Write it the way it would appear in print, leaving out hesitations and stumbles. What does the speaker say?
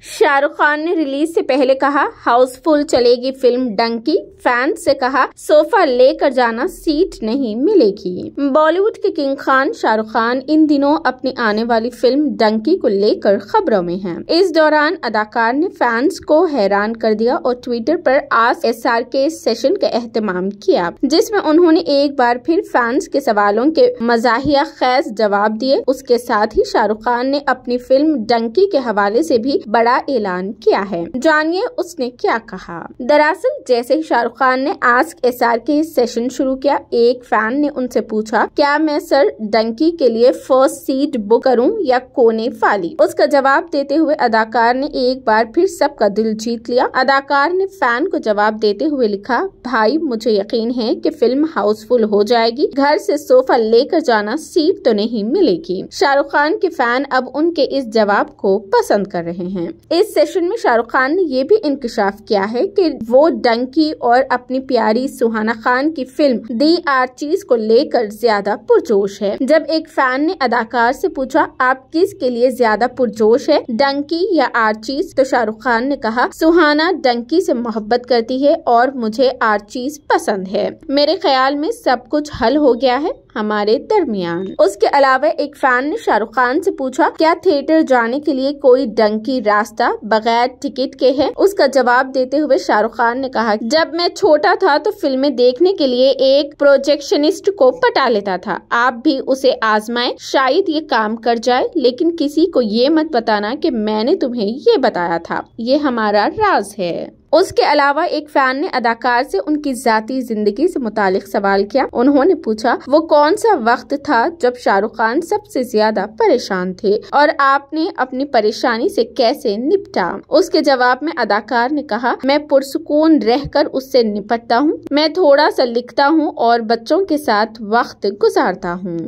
शाहरुख खान ने रिलीज से पहले कहा हाउसफुल चलेगी फिल्म डंकी। फैंस से कहा सोफा लेकर जाना, सीट नहीं मिलेगी। बॉलीवुड के किंग खान शाहरुख खान इन दिनों अपनी आने वाली फिल्म डंकी को लेकर खबरों में हैं। इस दौरान अदाकार ने फैंस को हैरान कर दिया और ट्विटर पर आस्क SRK सेशन का एहतमाम किया, जिसमें उन्होंने एक बार फिर फैंस के सवालों के मज़ाहिया खैज जवाब दिए। उसके साथ ही शाहरुख खान ने अपनी फिल्म डंकी के हवाले से भी बड़ा ऐलान किया है। जानिए उसने क्या कहा। दरअसल जैसे ही शाहरुख खान ने आस्क SRK सेशन शुरू किया, एक फैन ने उनसे पूछा क्या मैं सर डंकी के लिए फर्स्ट सीट बुक करूं या कोने वाली। उसका जवाब देते हुए अदाकार ने एक बार फिर सबका दिल जीत लिया। अदाकार ने फैन को जवाब देते हुए लिखा, भाई मुझे यकीन है कि फिल्म हाउसफुल हो जाएगी, घर से सोफा लेकर जाना, सीट तो नहीं मिलेगी। शाहरुख खान के फैन अब उनके इस जवाब को पसंद कर रहे हैं। इस सेशन में शाहरुख खान ने ये भी इंकशाफ किया है कि वो डंकी और अपनी प्यारी सुहाना खान की फिल्म दी आर्चीज को लेकर ज्यादा पुरजोश है। जब एक फैन ने अदाकार से पूछा आप किस के लिए ज्यादा पुरजोश है, डंकी या आर्चीज, तो शाहरुख खान ने कहा सुहाना डंकी से मोहब्बत करती है और मुझे आर्चीज पसंद है। मेरे ख्याल में सब कुछ हल हो गया है हमारे दरमियान। उसके अलावा एक फैन ने शाहरुख खान से पूछा क्या थिएटर जाने के लिए कोई डंकी रास्ता बगैर टिकट के है। उसका जवाब देते हुए शाहरुख खान ने कहा जब मैं छोटा था तो फिल्में देखने के लिए एक प्रोजेक्शनिस्ट को पटा लेता था, आप भी उसे आजमाएं, शायद ये काम कर जाए, लेकिन किसी को ये मत बताना कि मैंने तुम्हें ये बताया था, ये हमारा राज है। उसके अलावा एक फैन ने अदाकार से उनकी जाती जिंदगी से मुतालिक सवाल किया। उन्होंने पूछा वो कौन सा वक्त था जब शाहरुख खान सबसे ज्यादा परेशान थे और आपने अपनी परेशानी से कैसे निपटा। उसके जवाब में अदाकार ने कहा मैं पुरसुकून रहकर उससे निपटता हूँ, मैं थोड़ा सा लिखता हूँ और बच्चों के साथ वक्त गुजारता हूँ।